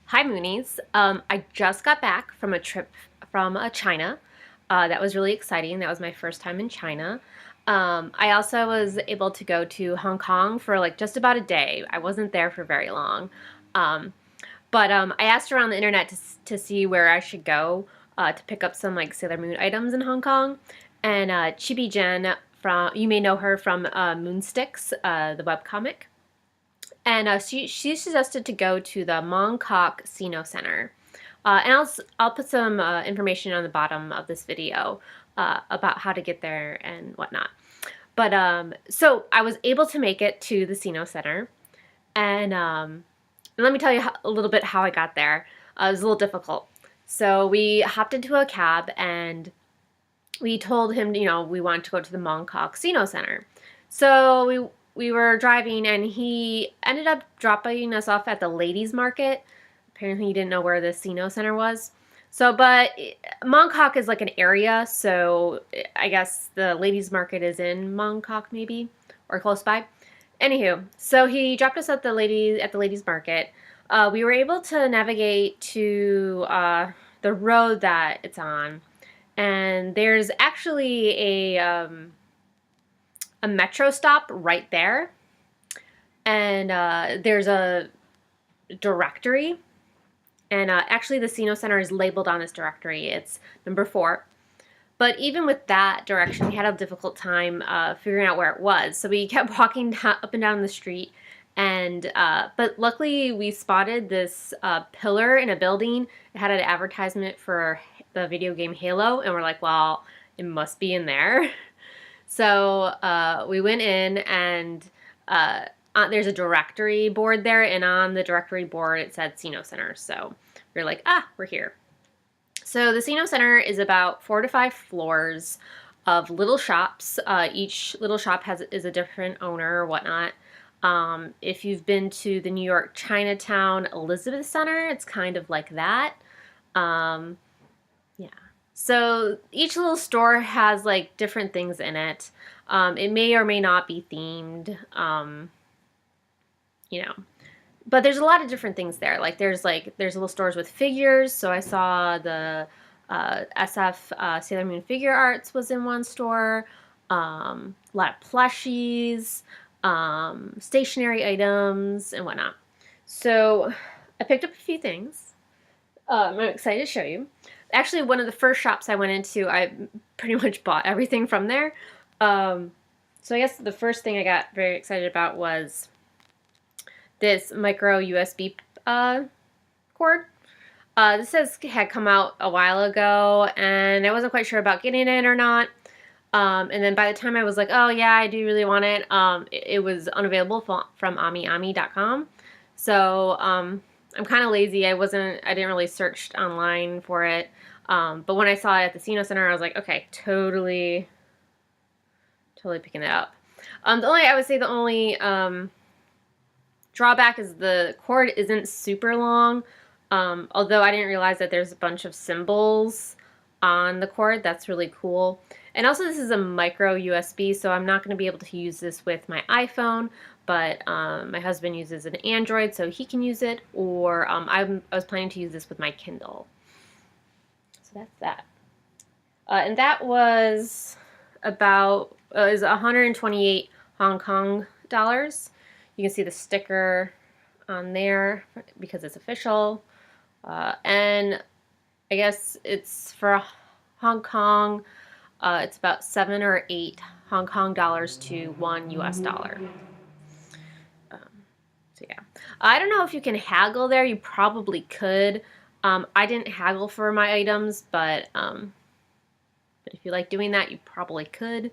Hi, Moonies. I just got back from a trip from China. That was really exciting. That was my first time in China. I also was able to go to Hong Kong for like just about a day. I wasn't there for very long. Um, but I asked around the internet to see where I should go to pick up some like Sailor Moon items in Hong Kong. And Chibi Jen, you may know her from Moonsticks, the webcomic. And she suggested to go to the Mong Kok Sino Centre. And I'll put some information on the bottom of this video about how to get there and whatnot. But so I was able to make it to the Sino Centre, and let me tell you a little bit how I got there. It was a little difficult. So we hopped into a cab and we told him, we wanted to go to the Mong Kok Sino Centre. So we were driving, and he ended up dropping us off at the ladies' market. Apparently, he didn't know where the Sino Centre was. So, but Mong Kok is like an area, so I guess the ladies' market is in Mong Kok, maybe, or close by. Anywho, so he dropped us at the ladies' market. We were able to navigate to the road that it's on, and there's actually a metro stop right there, and there's a directory, and actually the Sino Centre is labeled on this directory. It's number 4. But even with that direction, we had a difficult time figuring out where it was. So we kept walking up and down the street, and but luckily we spotted this pillar in a building. It had an advertisement for the video game Halo, and we're like, well, it must be in there. So we went in, and there's a directory board there, and on the directory board it said Sino Centre. So we were like, we're here. So the Sino Centre is about 4 to 5 floors of little shops. Each little shop is a different owner or whatnot. If you've been to the New York Chinatown Elizabeth Center, it's kind of like that. Yeah. So each little store has like different things in it. It may or may not be themed, but there's a lot of different things there. Like there's little stores with figures. So I saw the SF Sailor Moon figure arts was in one store. A lot of plushies, stationery items, and whatnot. So I picked up a few things. I'm excited to show you. Actually, one of the first shops I went into, I pretty much bought everything from there. So I guess the first thing I got very excited about was this micro USB cord. This had come out a while ago, and I wasn't quite sure about getting it or not. And then by the time I was like, oh yeah, I do really want it, it was unavailable from AmiAmi.com. So I'm kind of lazy. I didn't really search online for it. But when I saw it at the Sino Centre, I was like, okay, totally picking it up. I would say the only drawback is the cord isn't super long. Although I didn't realize that there's a bunch of symbols on the cord. That's really cool. And also this is a micro USB, so I'm not going to be able to use this with my iPhone, but my husband uses an Android, so he can use it, or I was planning to use this with my Kindle. So that's that. And that was about is 128 Hong Kong dollars. You can see the sticker on there because it's official. And I guess it's for Hong Kong, it's about 7 or 8 Hong Kong dollars to 1 US dollar. So yeah, I don't know if you can haggle there. You probably could. I didn't haggle for my items, but if you like doing that, you probably could.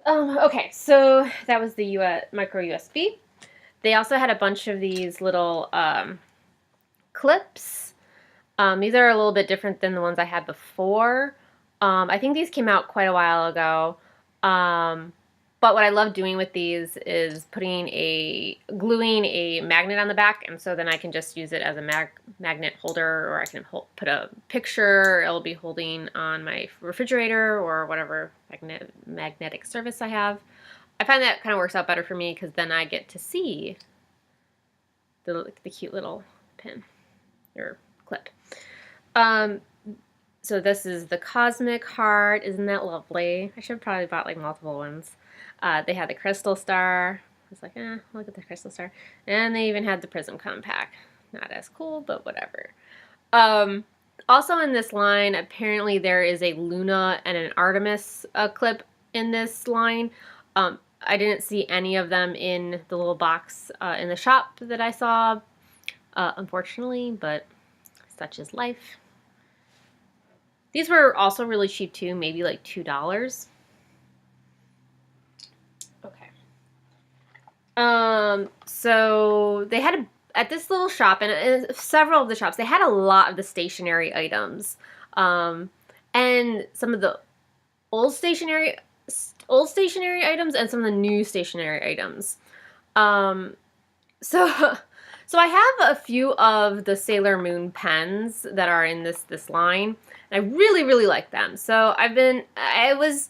Okay, so that was the micro USB. They also had a bunch of these little clips. These are a little bit different than the ones I had before. I think these came out quite a while ago. But what I love doing with these is gluing a magnet on the back, and so then I can just use it as a magnet holder, or I can put a picture it'll be holding on my refrigerator or whatever magnetic surface I have. I find that kind of works out better for me because then I get to see the cute little pin. or clip. So this is the Cosmic Heart. Isn't that lovely? I should have probably bought like multiple ones. They had the Crystal Star. I was like, look at the Crystal Star. And they even had the Prism Compact. Not as cool, but whatever. Also in this line, apparently there is a Luna and an Artemis clip in this line. I didn't see any of them in the little box in the shop that I saw, unfortunately, but such is life. These were also really cheap too, maybe like $2. Okay. So they had at this little shop, and several of the shops, they had a lot of the stationery items, and some of the old stationery items and some of the new stationery items. So I have a few of the Sailor Moon pens that are in this line. And I really like them. So I was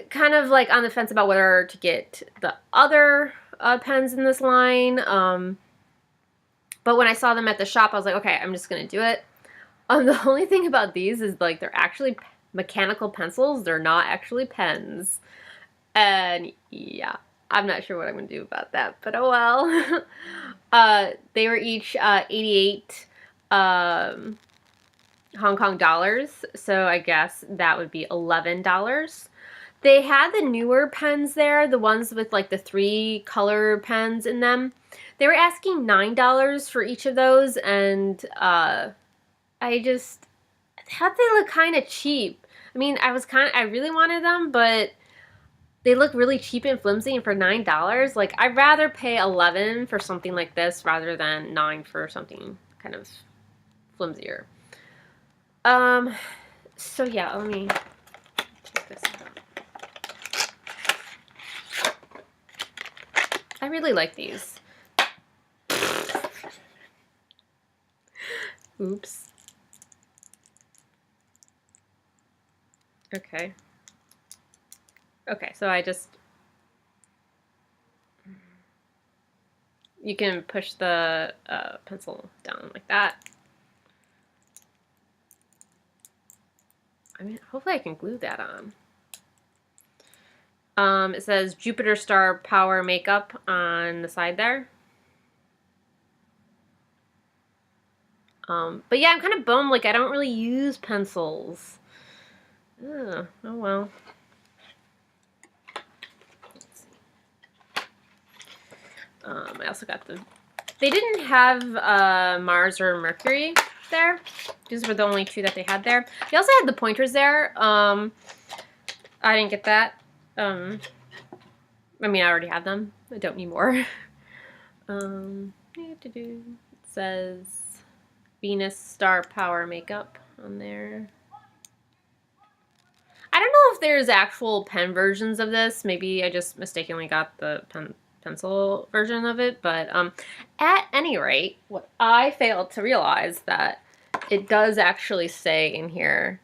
kind of like on the fence about whether to get the other pens in this line. But when I saw them at the shop, I was like, okay, I'm just gonna do it. The only thing about these is like they're actually mechanical pencils. They're not actually pens. And yeah, I'm not sure what I'm gonna do about that, but oh well. They were each 88 Hong Kong dollars, so I guess that would be $11. They had the newer pens there, the ones with like the 3 color pens in them. They were asking $9 for each of those, and I thought they looked kind of cheap. I mean, I really wanted them, but they look really cheap and flimsy, and for $9, like I'd rather pay $11 for something like this rather than $9 for something kind of flimsier. So yeah, let me check this out. I really like these. Oops. Okay. Okay, so you can push the pencil down like that. I mean, hopefully I can glue that on. It says Jupiter Star Power Makeup on the side there. But yeah, I'm kind of bummed, like I don't really use pencils. Ugh, oh well. Let's see. I also got they didn't have Mars or Mercury there. These were the only 2 that they had there. They also had the pointers there. I didn't get that. I mean, I already have them. I don't need more. It says Venus Star Power Makeup on there. I don't know if there's actual pen versions of this. Maybe I just mistakenly got the pencil version of it, but at any rate, what I failed to realize that it does actually say in here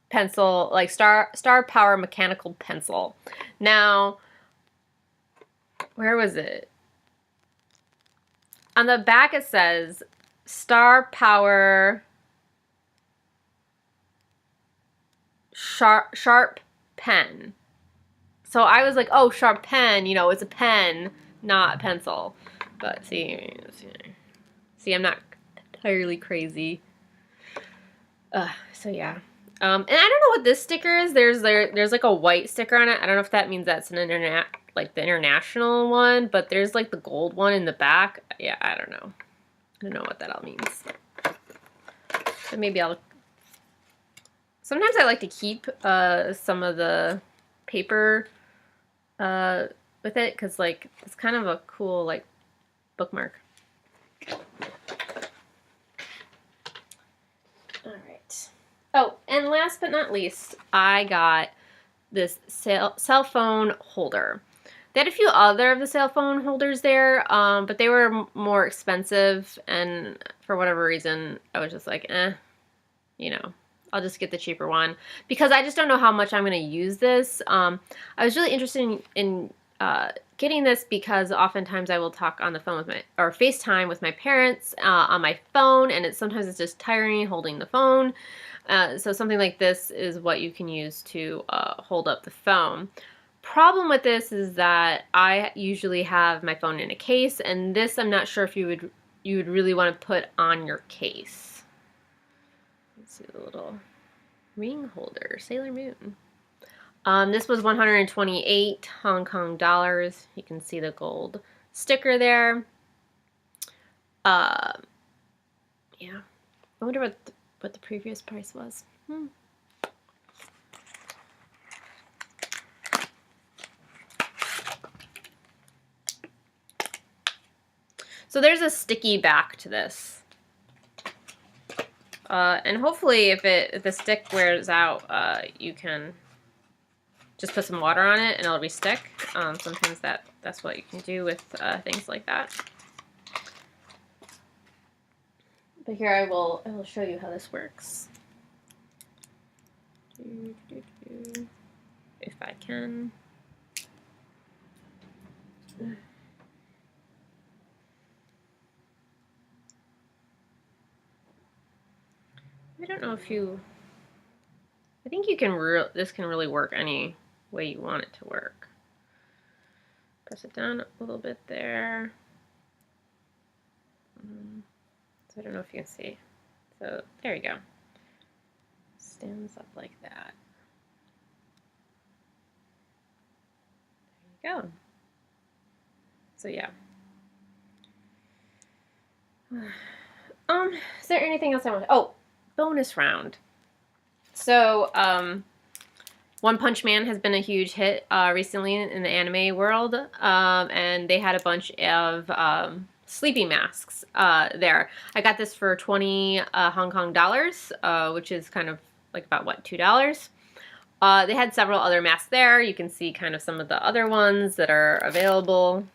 pencil, like star power mechanical pencil. Now, where was it? On the back it says star power sharp pen. So I was like, oh, sharp pen, you know, it's a pen, not a pencil. But see, I'm not entirely crazy. So yeah. And I don't know what this sticker is. There's like a white sticker on it. I don't know if that means that's an the international one, but there's like the gold one in the back. Yeah, I don't know. I don't know what that all means. But maybe sometimes I like to keep some of the paper with it, because like it's kind of a cool like bookmark. Alright. Oh, and last but not least, I got this cell phone holder. They had a few other of the cell phone holders there, but they were more expensive, and for whatever reason, I was just like, you know, I'll just get the cheaper one, because I just don't know how much I'm going to use this. I was really interested in getting this because oftentimes I will talk on the phone with or FaceTime with my parents on my phone, and sometimes it's just tiring holding the phone. So something like this is what you can use to hold up the phone. Problem with this is that I usually have my phone in a case, and this I'm not sure if you would really want to put on your case. Let's see the little ring holder, Sailor Moon. This was 128 Hong Kong dollars. You can see the gold sticker there. Yeah. I wonder what the previous price was. So there's a sticky back to this. And hopefully if the stick wears out, you can just put some water on it and it'll re-stick. Sometimes that's what you can do with things like that. But here I will show you how this works. If I can. I don't know if you. I think you can. This can really work any way you want it to work. Press it down a little bit there. So I don't know if you can see. So there you go. Stands up like that. There you go. So yeah. Is there anything else I want to? Oh, bonus round. So, One Punch Man has been a huge hit recently in the anime world, and they had a bunch of sleeping masks there. I got this for 20 Hong Kong dollars, which is kind of like about, what, $2? They had several other masks there. You can see kind of some of the other ones that are available.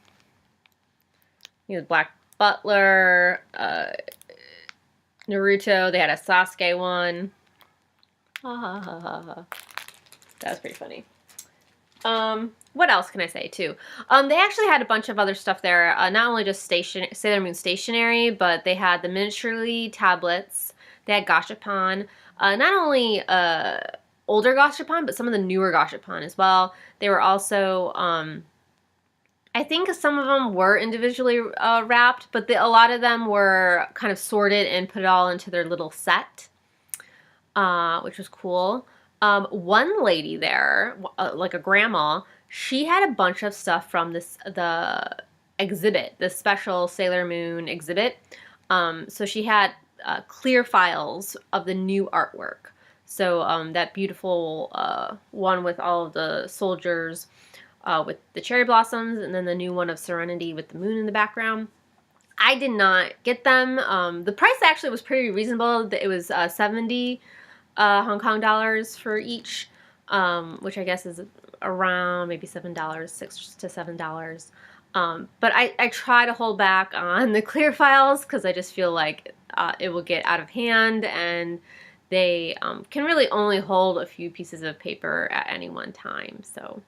You know, Black Butler, Naruto. They had a Sasuke one. Ha ha ha ha ha. That was pretty funny. What else can I say too? They actually had a bunch of other stuff there. Not only just Sailor Moon stationery, but they had the miniaturely tablets. They had gashapon. Not only older gashapon, but some of the newer gashapon as well. They were also, I think some of them were individually wrapped, but a lot of them were kind of sorted and put it all into their little set, which was cool. One lady there, like a grandma, she had a bunch of stuff from the exhibit, the special Sailor Moon exhibit. So she had clear files of the new artwork. So that beautiful one with all of the soldiers with the cherry blossoms, and then the new one of Serenity with the moon in the background. I did not get them. The price actually was pretty reasonable. It was 70 Hong Kong dollars for each, which I guess is around maybe $7, $6 to $7. But I try to hold back on the clear files because I just feel like it will get out of hand, and they can really only hold a few pieces of paper at any one time. So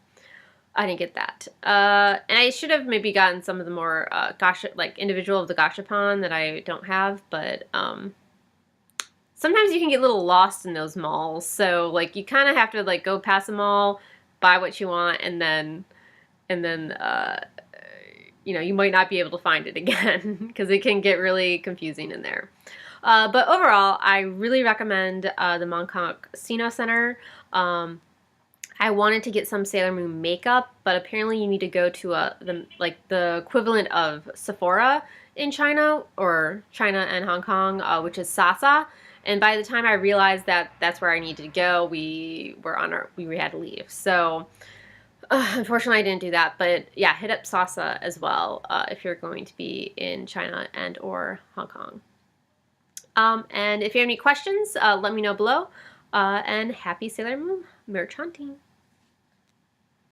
I didn't get that. And I should have maybe gotten some of the more like individual of the gashapon that I don't have, but sometimes you can get a little lost in those malls. So like you kind of have to like go past the mall, buy what you want, and then you know, you might not be able to find it again because it can get really confusing in there. But overall, I really recommend the Mong Kok Sino Centre. I wanted to get some Sailor Moon makeup, but apparently you need to go to the equivalent of Sephora in China, or China and Hong Kong, which is SaSa. And by the time I realized that that's where I needed to go, we had to leave. So unfortunately, I didn't do that. But yeah, hit up SaSa as well if you're going to be in China and or Hong Kong. And if you have any questions, let me know below. And happy Sailor Moon merch hunting.